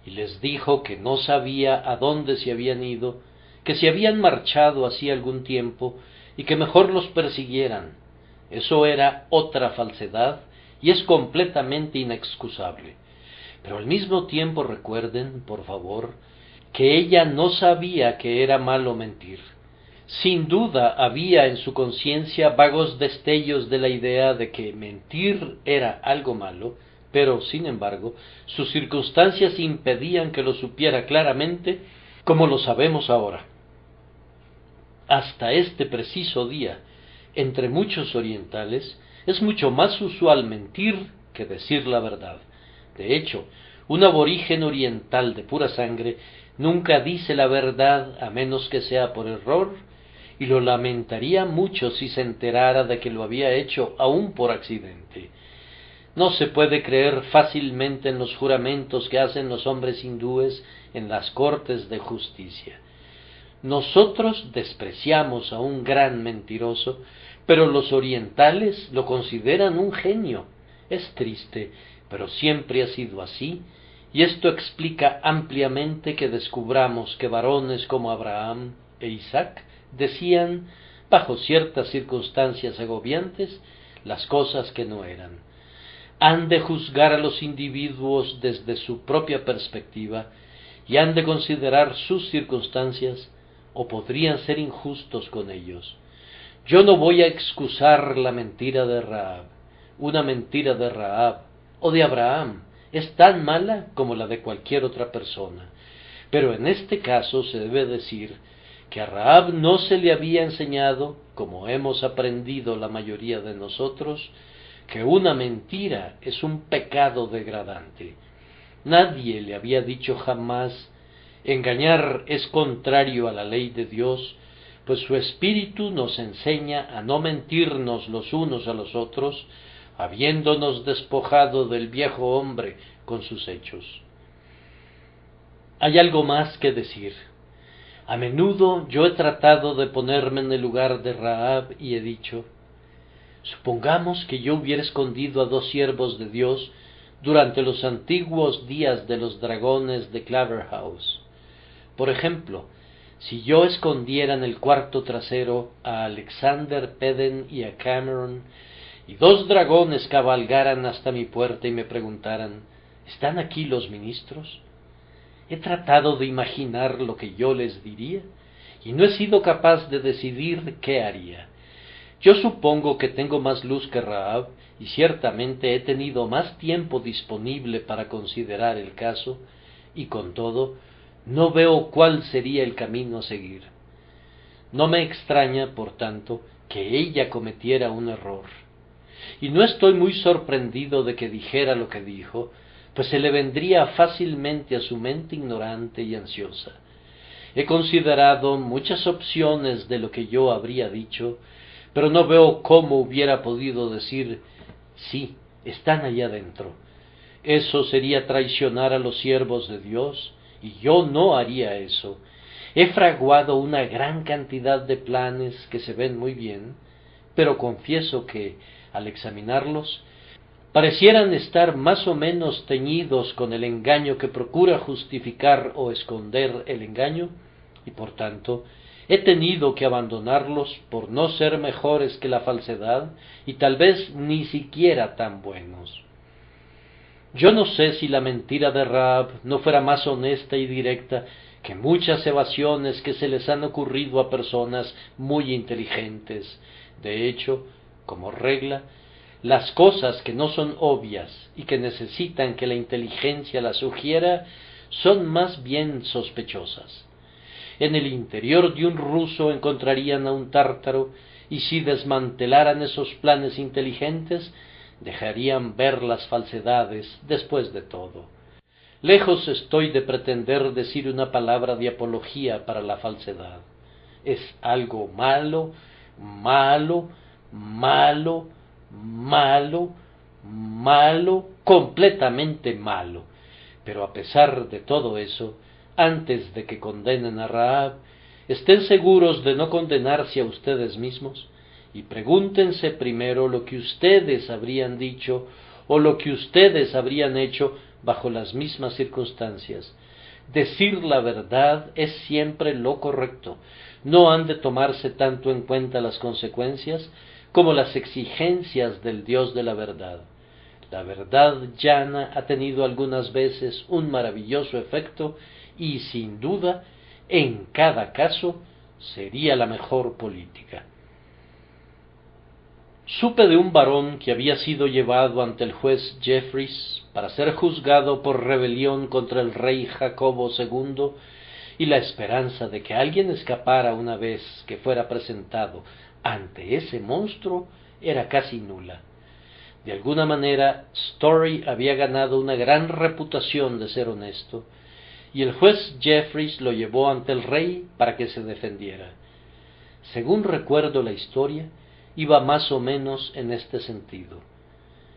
y les dijo que no sabía a dónde se habían ido, que se habían marchado hacía algún tiempo y que mejor los persiguieran. Eso era otra falsedad y es completamente inexcusable. Pero al mismo tiempo recuerden, por favor, que ella no sabía que era malo mentir. Sin duda había en su conciencia vagos destellos de la idea de que mentir era algo malo, pero, sin embargo, sus circunstancias impedían que lo supiera claramente como lo sabemos ahora. Hasta este preciso día, entre muchos orientales, es mucho más usual mentir que decir la verdad. De hecho, un aborigen oriental de pura sangre nunca dice la verdad a menos que sea por error, y lo lamentaría mucho si se enterara de que lo había hecho aún por accidente. No se puede creer fácilmente en los juramentos que hacen los hombres hindúes en las cortes de justicia. Nosotros despreciamos a un gran mentiroso, pero los orientales lo consideran un genio. Es triste, pero siempre ha sido así, y esto explica ampliamente que descubramos que varones como Abraham e Isaac decían, bajo ciertas circunstancias agobiantes, las cosas que no eran. Han de juzgar a los individuos desde su propia perspectiva y han de considerar sus circunstancias, o podrían ser injustos con ellos. Yo no voy a excusar la mentira de Rahab. Una mentira de Rahab o de Abraham es tan mala como la de cualquier otra persona, pero en este caso se debe decir que a Rahab no se le había enseñado, como hemos aprendido la mayoría de nosotros, que una mentira es un pecado degradante. Nadie le había dicho jamás: engañar es contrario a la ley de Dios, pues su espíritu nos enseña a no mentirnos los unos a los otros, habiéndonos despojado del viejo hombre con sus hechos. Hay algo más que decir. A menudo yo he tratado de ponerme en el lugar de Rahab y he dicho: supongamos que yo hubiera escondido a 2 siervos de Dios durante los antiguos días de los dragones de Claverhouse. Por ejemplo, si yo escondiera en el cuarto trasero a Alexander Peden y a Cameron, y 2 dragones cabalgaran hasta mi puerta y me preguntaran: ¿están aquí los ministros? He tratado de imaginar lo que yo les diría, y no he sido capaz de decidir qué haría. Yo supongo que tengo más luz que Rahab, y ciertamente he tenido más tiempo disponible para considerar el caso, y con todo, no veo cuál sería el camino a seguir. No me extraña, por tanto, que ella cometiera un error. Y no estoy muy sorprendido de que dijera lo que dijo, pues se le vendría fácilmente a su mente ignorante y ansiosa. He considerado muchas opciones de lo que yo habría dicho, pero no veo cómo hubiera podido decir: sí, están allá dentro. Eso sería traicionar a los siervos de Dios, y yo no haría eso. He fraguado una gran cantidad de planes que se ven muy bien, pero confieso que, al examinarlos, parecieran estar más o menos teñidos con el engaño que procura justificar o esconder el engaño, y por tanto he tenido que abandonarlos por no ser mejores que la falsedad y tal vez ni siquiera tan buenos. Yo no sé si la mentira de Rahab no fuera más honesta y directa que muchas evasiones que se les han ocurrido a personas muy inteligentes. De hecho, como regla, las cosas que no son obvias y que necesitan que la inteligencia las sugiera son más bien sospechosas. En el interior de un ruso encontrarían a un tártaro, y si desmantelaran esos planes inteligentes, dejarían ver las falsedades después de todo. Lejos estoy de pretender decir una palabra de apología para la falsedad. Es algo malo, malo, malo, malo, malo, completamente malo. Pero a pesar de todo eso, antes de que condenen a Rahab, estén seguros de no condenarse a ustedes mismos, y pregúntense primero lo que ustedes habrían dicho o lo que ustedes habrían hecho bajo las mismas circunstancias. Decir la verdad es siempre lo correcto. No han de tomarse tanto en cuenta las consecuencias como las exigencias del Dios de la verdad. La verdad llana ha tenido algunas veces un maravilloso efecto y, sin duda, en cada caso, sería la mejor política. Supe de un varón que había sido llevado ante el juez Jeffreys para ser juzgado por rebelión contra el rey Jacobo II, y la esperanza de que alguien escapara una vez que fuera presentado ante ese monstruo era casi nula. De alguna manera, Story había ganado una gran reputación de ser honesto, y el juez Jeffreys lo llevó ante el rey para que se defendiera. Según recuerdo la historia, iba más o menos en este sentido.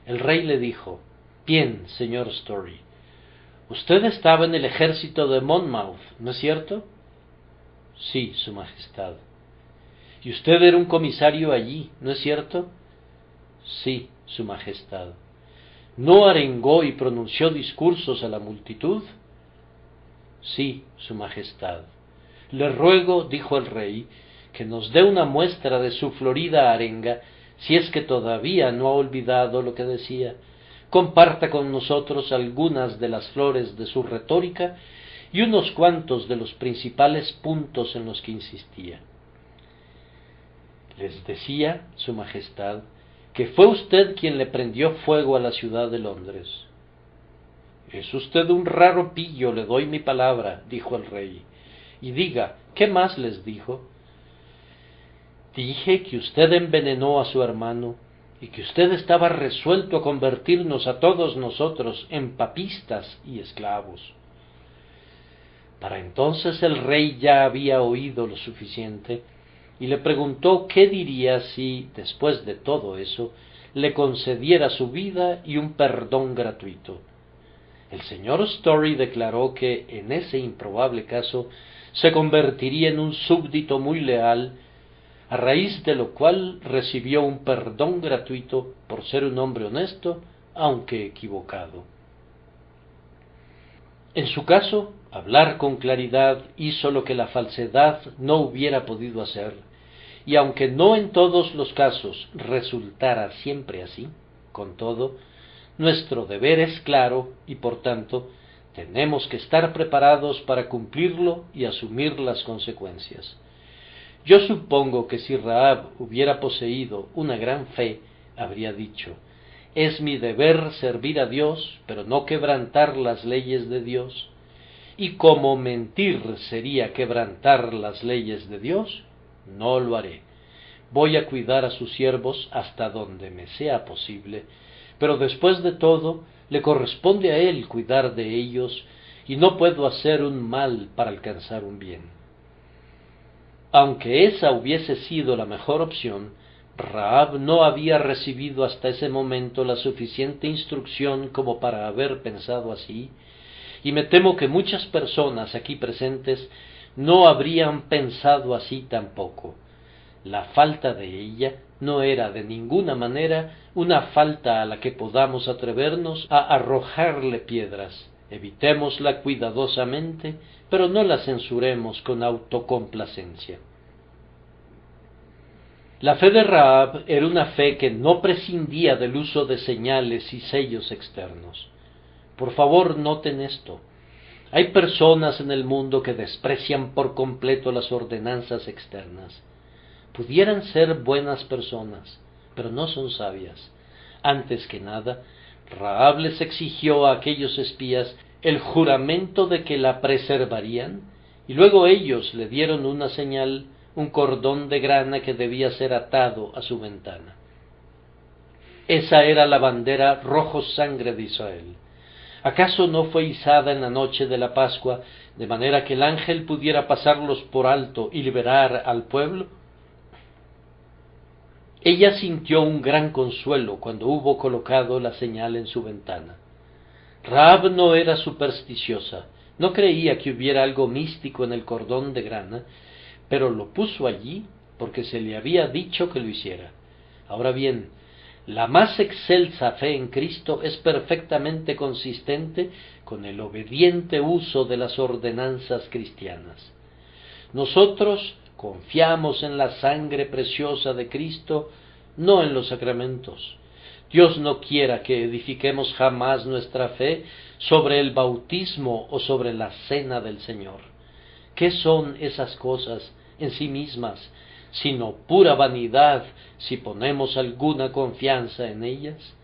El rey le dijo: «Bien, señor Story, usted estaba en el ejército de Monmouth, ¿no es cierto?». «Sí, su majestad». «Y usted era un comisario allí, ¿no es cierto?». «Sí, su majestad». «¿No arengó y pronunció discursos a la multitud?». «Sí, su majestad». «Le ruego», dijo el rey, «que nos dé una muestra de su florida arenga, si es que todavía no ha olvidado lo que decía. Comparta con nosotros algunas de las flores de su retórica y unos cuantos de los principales puntos en los que insistía». «Les decía, su majestad, que fue usted quien le prendió fuego a la ciudad de Londres». «Es usted un raro pillo, le doy mi palabra», dijo el rey. «Y diga, ¿qué más les dijo?». «Dije que usted envenenó a su hermano y que usted estaba resuelto a convertirnos a todos nosotros en papistas y esclavos». Para entonces el rey ya había oído lo suficiente y le preguntó qué diría si, después de todo eso, le concediera su vida y un perdón gratuito. El señor Story declaró que, en ese improbable caso, se convertiría en un súbdito muy leal, a raíz de lo cual recibió un perdón gratuito por ser un hombre honesto, aunque equivocado. En su caso, hablar con claridad hizo lo que la falsedad no hubiera podido hacer, y aunque no en todos los casos resultara siempre así, con todo, nuestro deber es claro y, por tanto, tenemos que estar preparados para cumplirlo y asumir las consecuencias. Yo supongo que si Rahab hubiera poseído una gran fe, habría dicho: «Es mi deber servir a Dios, pero no quebrantar las leyes de Dios». Y como mentir sería quebrantar las leyes de Dios, no lo haré. Voy a cuidar a sus siervos hasta donde me sea posible, pero después de todo le corresponde a él cuidar de ellos, y no puedo hacer un mal para alcanzar un bien. Aunque esa hubiese sido la mejor opción, Rahab no había recibido hasta ese momento la suficiente instrucción como para haber pensado así, y me temo que muchas personas aquí presentes no habrían pensado así tampoco. La falta de ella no era de ninguna manera una falta a la que podamos atrevernos a arrojarle piedras. Evitémosla cuidadosamente, pero no la censuremos con autocomplacencia. La fe de Rahab era una fe que no prescindía del uso de señales y sellos externos. Por favor, noten esto. Hay personas en el mundo que desprecian por completo las ordenanzas externas. Pudieran ser buenas personas, pero no son sabias. Antes que nada, Rahab les exigió a aquellos espías el juramento de que la preservarían, y luego ellos le dieron una señal, un cordón de grana que debía ser atado a su ventana. Esa era la bandera rojo sangre de Israel. ¿Acaso no fue izada en la noche de la Pascua, de manera que el ángel pudiera pasarlos por alto y liberar al pueblo? Ella sintió un gran consuelo cuando hubo colocado la señal en su ventana. Rahab no era supersticiosa, no creía que hubiera algo místico en el cordón de grana, pero lo puso allí porque se le había dicho que lo hiciera. Ahora bien, la más excelsa fe en Cristo es perfectamente consistente con el obediente uso de las ordenanzas cristianas. Nosotros confiamos en la sangre preciosa de Cristo, no en los sacramentos. Dios no quiera que edifiquemos jamás nuestra fe sobre el bautismo o sobre la cena del Señor. ¿Qué son esas cosas en sí mismas, sino pura vanidad si ponemos alguna confianza en ellas?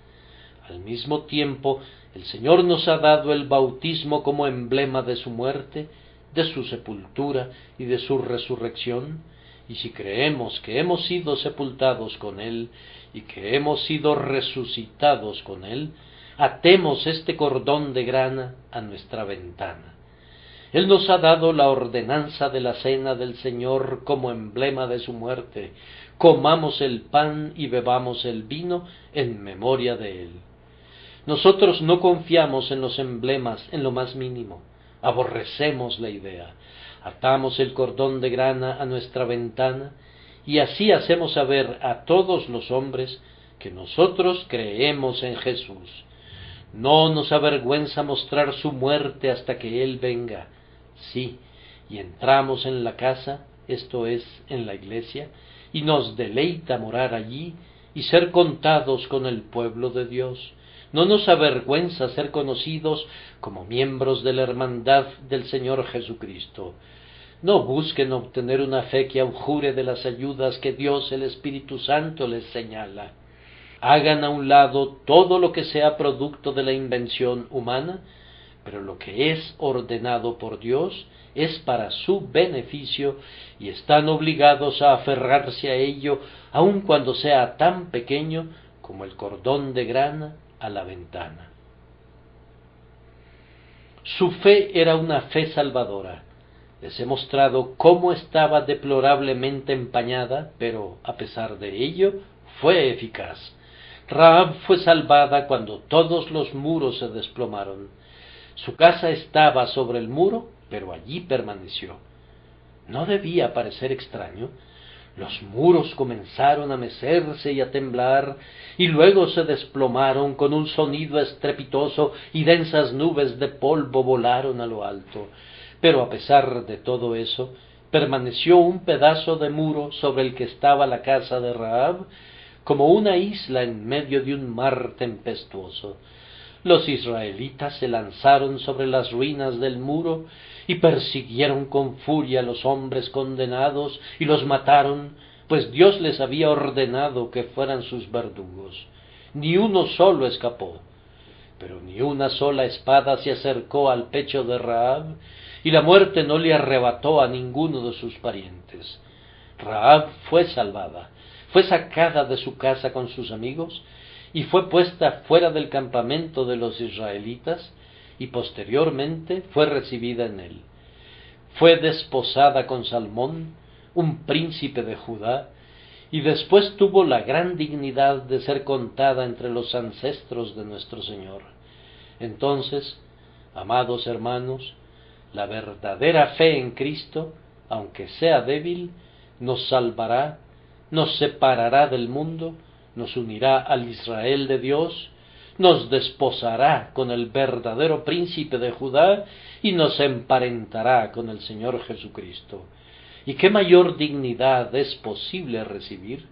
Al mismo tiempo, el Señor nos ha dado el bautismo como emblema de su muerte, de su sepultura y de su resurrección, y si creemos que hemos sido sepultados con Él y que hemos sido resucitados con Él, atemos este cordón de grana a nuestra ventana. Él nos ha dado la ordenanza de la cena del Señor como emblema de su muerte. Comamos el pan y bebamos el vino en memoria de Él. Nosotros no confiamos en los emblemas en lo más mínimo. Aborrecemos la idea. Atamos el cordón de grana a nuestra ventana y así hacemos saber a todos los hombres que nosotros creemos en Jesús. No nos avergüenza mostrar su muerte hasta que Él venga. Sí, y entramos en la casa, esto es, en la iglesia, y nos deleita morar allí y ser contados con el pueblo de Dios. No nos avergüenza ser conocidos como miembros de la hermandad del Señor Jesucristo. No busquen obtener una fe que abjure de las ayudas que Dios el Espíritu Santo les señala. Hagan a un lado todo lo que sea producto de la invención humana, pero lo que es ordenado por Dios es para su beneficio y están obligados a aferrarse a ello, aun cuando sea tan pequeño como el cordón de grana a la ventana. Su fe era una fe salvadora. Les he mostrado cómo estaba deplorablemente empañada, pero a pesar de ello fue eficaz. Rahab fue salvada cuando todos los muros se desplomaron. Su casa estaba sobre el muro, pero allí permaneció. ¿No debía parecer extraño? Los muros comenzaron a mecerse y a temblar, y luego se desplomaron con un sonido estrepitoso, y densas nubes de polvo volaron a lo alto. Pero a pesar de todo eso, permaneció un pedazo de muro sobre el que estaba la casa de Rahab, como una isla en medio de un mar tempestuoso. Los israelitas se lanzaron sobre las ruinas del muro y persiguieron con furia a los hombres condenados y los mataron, pues Dios les había ordenado que fueran sus verdugos. Ni uno solo escapó, pero ni una sola espada se acercó al pecho de Rahab, y la muerte no le arrebató a ninguno de sus parientes. Rahab fue salvada, fue sacada de su casa con sus amigos, y fue puesta fuera del campamento de los israelitas, y posteriormente fue recibida en él. Fue desposada con Salmón, un príncipe de Judá, y después tuvo la gran dignidad de ser contada entre los ancestros de nuestro Señor. Entonces, amados hermanos, la verdadera fe en Cristo, aunque sea débil, nos salvará, nos separará del mundo, nos unirá al Israel de Dios, nos desposará con el verdadero príncipe de Judá y nos emparentará con el Señor Jesucristo. ¿Y qué mayor dignidad es posible recibir?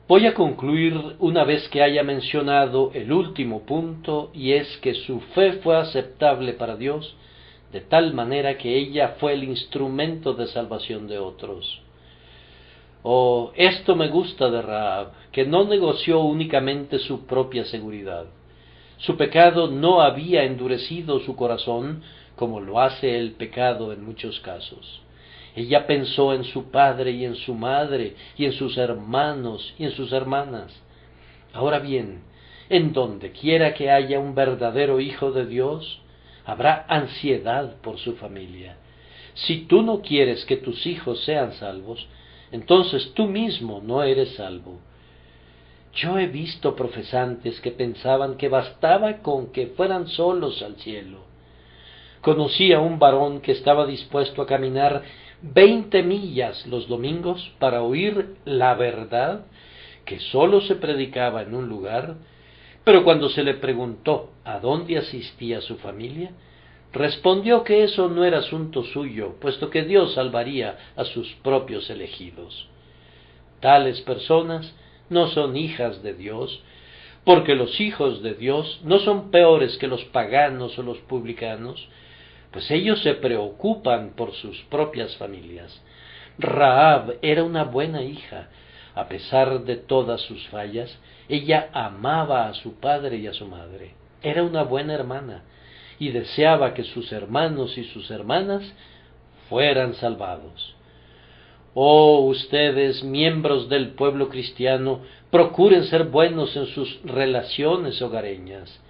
Voy a concluir una vez que haya mencionado el último punto, y es que su fe fue aceptable para Dios, de tal manera que ella fue el instrumento de salvación de otros. Esto me gusta de Rahab, que no negoció únicamente su propia seguridad. Su pecado no había endurecido su corazón como lo hace el pecado en muchos casos. Ella pensó en su padre y en su madre, y en sus hermanos y en sus hermanas. Ahora bien, en donde quiera que haya un verdadero hijo de Dios, habrá ansiedad por su familia. Si tú no quieres que tus hijos sean salvos, entonces tú mismo no eres salvo. Yo he visto profesantes que pensaban que bastaba con que fueran solos al cielo. Conocí a un varón que estaba dispuesto a caminar 20 millas los domingos para oír la verdad que sólo se predicaba en un lugar, pero cuando se le preguntó a dónde asistía su familia, respondió que eso no era asunto suyo, puesto que Dios salvaría a sus propios elegidos. Tales personas no son hijas de Dios, porque los hijos de Dios no son peores que los paganos o los publicanos, pues ellos se preocupan por sus propias familias. Rahab era una buena hija. A pesar de todas sus fallas, ella amaba a su padre y a su madre. Era una buena hermana y deseaba que sus hermanos y sus hermanas fueran salvados. Oh, ustedes, miembros del pueblo cristiano, procuren ser buenos en sus relaciones hogareñas.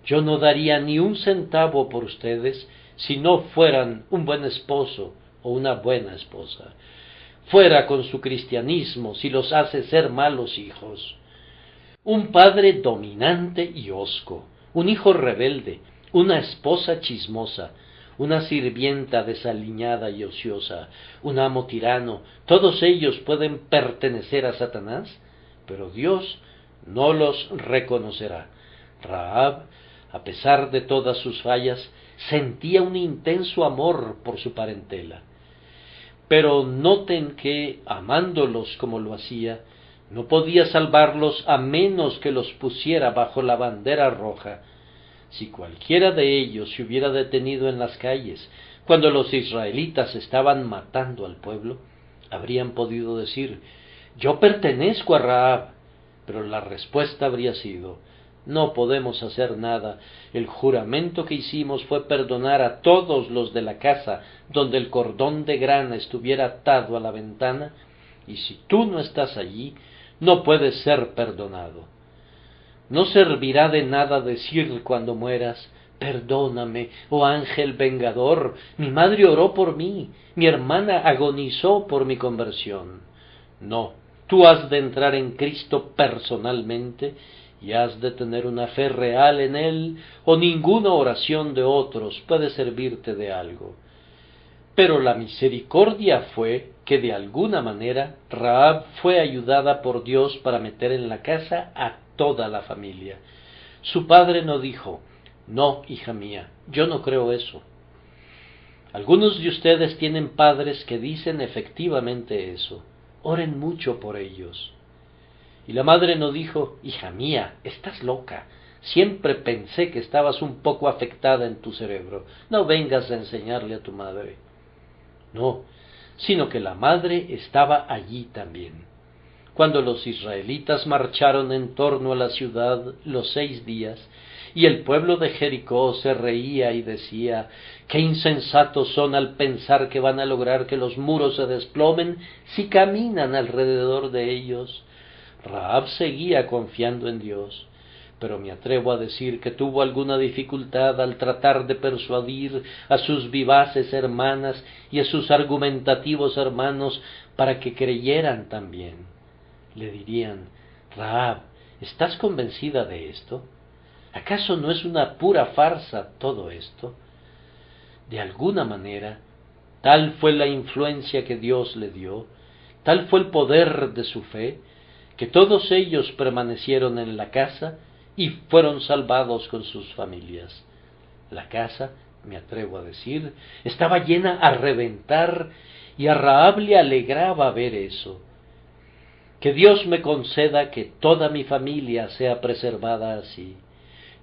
Yo no daría ni un centavo por ustedes si no fueran un buen esposo o una buena esposa. Fuera con su cristianismo si los hace ser malos hijos. Un padre dominante y hosco, un hijo rebelde, una esposa chismosa, una sirvienta desaliñada y ociosa, un amo tirano, todos ellos pueden pertenecer a Satanás, pero Dios no los reconocerá. Rahab, a pesar de todas sus fallas, sentía un intenso amor por su parentela. Pero noten que, amándolos como lo hacía, no podía salvarlos a menos que los pusiera bajo la bandera roja. Si cualquiera de ellos se hubiera detenido en las calles cuando los israelitas estaban matando al pueblo, habrían podido decir: yo pertenezco a Rahab, pero la respuesta habría sido: no podemos hacer nada. El juramento que hicimos fue perdonar a todos los de la casa donde el cordón de grana estuviera atado a la ventana, y si tú no estás allí, no puedes ser perdonado. No servirá de nada decir cuando mueras: perdóname, oh ángel vengador, mi madre oró por mí, mi hermana agonizó por mi conversión. No, tú has de entrar en Cristo personalmente y has de tener una fe real en Él, o ninguna oración de otros puede servirte de algo. Pero la misericordia fue que de alguna manera Rahab fue ayudada por Dios para meter en la casa a toda la familia. Su padre no dijo: no, hija mía, yo no creo eso. Algunos de ustedes tienen padres que dicen efectivamente eso. Oren mucho por ellos. Y la madre no dijo: hija mía, estás loca, siempre pensé que estabas un poco afectada en tu cerebro, no vengas a enseñarle a tu madre. No, sino que la madre estaba allí también. Cuando los israelitas marcharon en torno a la ciudad los 6 días, y el pueblo de Jericó se reía y decía: qué insensatos son al pensar que van a lograr que los muros se desplomen si caminan alrededor de ellos. Rahab seguía confiando en Dios, pero me atrevo a decir que tuvo alguna dificultad al tratar de persuadir a sus vivaces hermanas y a sus argumentativos hermanos para que creyeran también. Le dirían: Rahab, ¿estás convencida de esto? ¿Acaso no es una pura farsa todo esto? De alguna manera, tal fue la influencia que Dios le dio, tal fue el poder de su fe, que todos ellos permanecieron en la casa y fueron salvados con sus familias. La casa, me atrevo a decir, estaba llena a reventar, y a Rahab le alegraba ver eso. Que Dios me conceda que toda mi familia sea preservada así.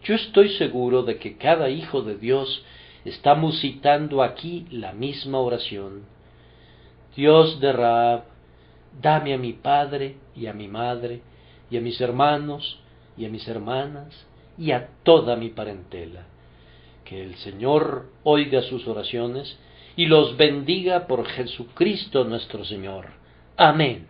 Yo estoy seguro de que cada hijo de Dios está musitando aquí la misma oración: Dios de Rahab, dame a mi padre y a mi madre, y a mis hermanos y a mis hermanas, y a toda mi parentela. Que el Señor oiga sus oraciones y los bendiga por Jesucristo nuestro Señor. Amén.